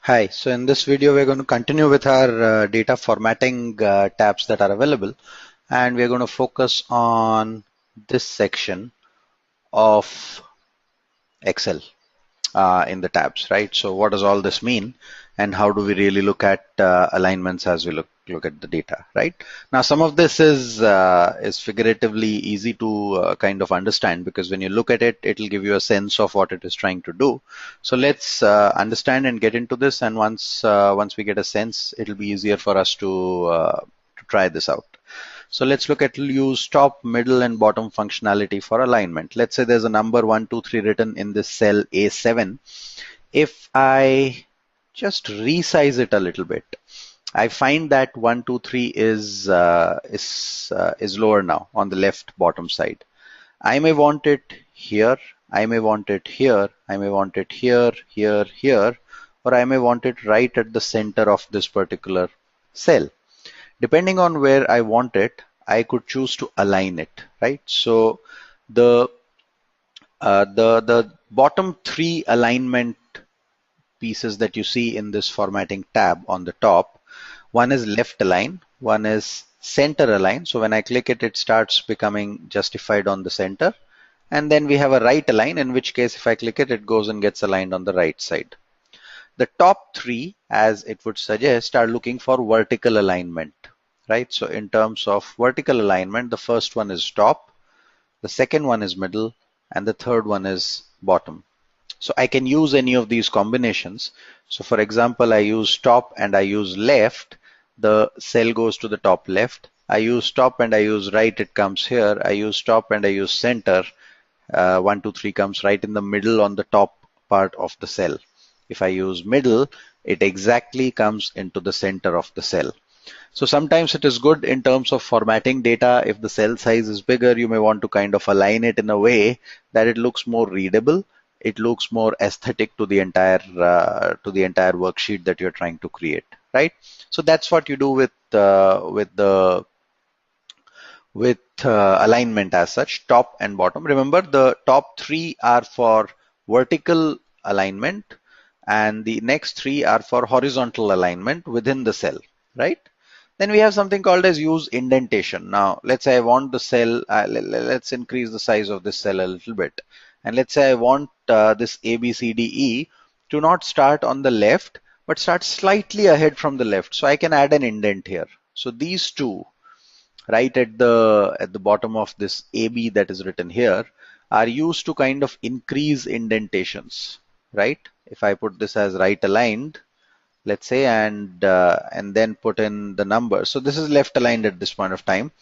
Hi, so in this video we're going to continue with our data formatting tabs that are available, and we're going to focus on this section of Excel in the tabs, right? So what does all this mean, and how do we really look at alignments as we look at the data, right? Now, some of this is figuratively easy to kind of understand, because when you look at it, it'll give you a sense of what it is trying to do. So let's understand and get into this, and once we get a sense, it'll be easier for us to try this out. So let's look at use top, middle, and bottom functionality for alignment. Let's say there's a number 1, 2, 3 written in this cell A7. If I just resize it a little bit, I find that 1, 2, 3 is lower now on the left bottom side. I may want it here, I may want it here, I may want it here, here, here, or I may want it right at the center of this particular cell. Depending on where I want it, I could choose to align it, right? So the the bottom three alignment pieces that you see in this formatting tab on the top, one is left align, one is center align. So when I click it, it starts becoming justified on the center. And then we have a right align, in which case if I click it, it goes and gets aligned on the right side. The top three, as it would suggest, are looking for vertical alignment, right? So in terms of vertical alignment, the first one is top, the second one is middle, and the third one is bottom. So I can use any of these combinations. So for example, I use top and I use left, the cell goes to the top left. I use top and I use right, it comes here. I use top and I use center. 1, 2, 3 comes right in the middle on the top part of the cell. If I use middle, it exactly comes into the center of the cell. So sometimes it is good in terms of formatting data. If the cell size is bigger, you may want to kind of align it in a way that it looks more readable. It looks more aesthetic to the entire worksheet that you're trying to create, right? So that's what you do with alignment as such, top and bottom. Remember, the top three are for vertical alignment, and the next three are for horizontal alignment within the cell, right? Then we have something called as use indentation. Now, let's say I want the cell, let's increase the size of this cell a little bit. And let's say I want this A, B, C, D, E to not start on the left, but start slightly ahead from the left. So I can add an indent here. So these two, right at the bottom of this AB that is written here, are used to kind of increase indentations, right? If I put this as right aligned, let's say, and then put in the number. So this is left aligned at this point of time,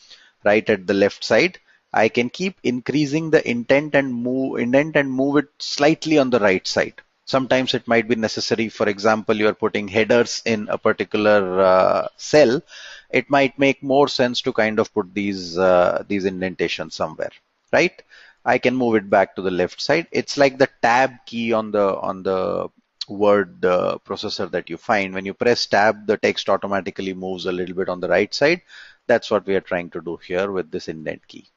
right at the left side. I can keep increasing the indent and move it slightly on the right side. Sometimes it might be necessary. For example, you are putting headers in a particular cell. It might make more sense to kind of put these indentations somewhere, right? I can move it back to the left side. It's like the tab key on the word processor that you find. When you press tab, the text automatically moves a little bit on the right side. That's what we are trying to do here with this indent key.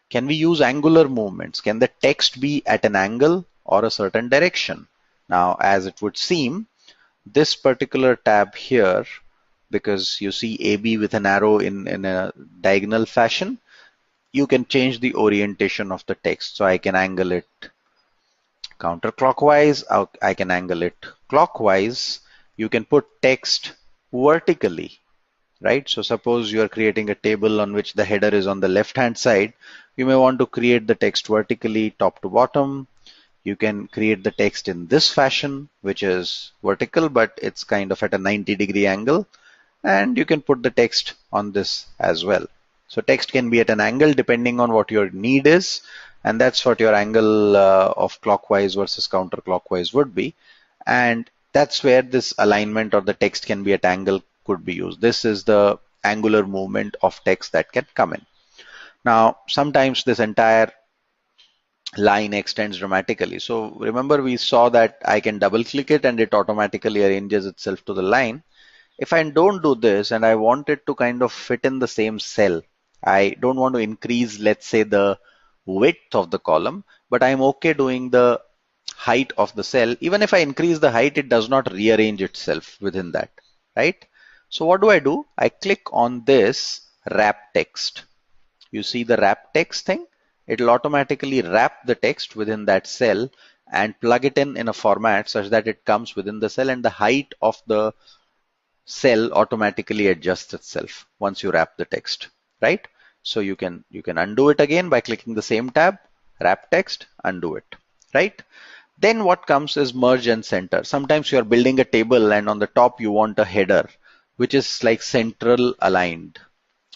Can we use angular movements? Can the text be at an angle or a certain direction? Now, as it would seem, this particular tab here, because you see AB with an arrow in a diagonal fashion, you can change the orientation of the text. So I can angle it counterclockwise, I can angle it clockwise. You can put text vertically, right? So suppose you are creating a table on which the header is on the left hand side. You may want to create the text vertically top to bottom. You can create the text in this fashion, which is vertical, but it's kind of at a 90-degree angle. And you can put the text on this as well. So text can be at an angle depending on what your need is, and that's what your angle of clockwise versus counterclockwise would be. And that's where this alignment or the text can be at angle could be used. This is the angular movement of text that can come in. Now, sometimes this entire line extends dramatically. So remember, we saw that I can double click it and it automatically arranges itself to the line. If I don't do this and I want it to kind of fit in the same cell, I don't want to increase, let's say, the width of the column, but I'm okay doing the height of the cell, even if I increase the height, it does not rearrange itself within that, right? So what do? I click on this wrap text. You see the wrap text thing? It'll automatically wrap the text within that cell and plug it in a format such that it comes within the cell, and the height of the cell automatically adjusts itself once you wrap the text, right? So you can undo it again by clicking the same tab, wrap text, undo it, right? Then what comes is merge and center. Sometimes you are building a table and on the top you want a header which is like central aligned.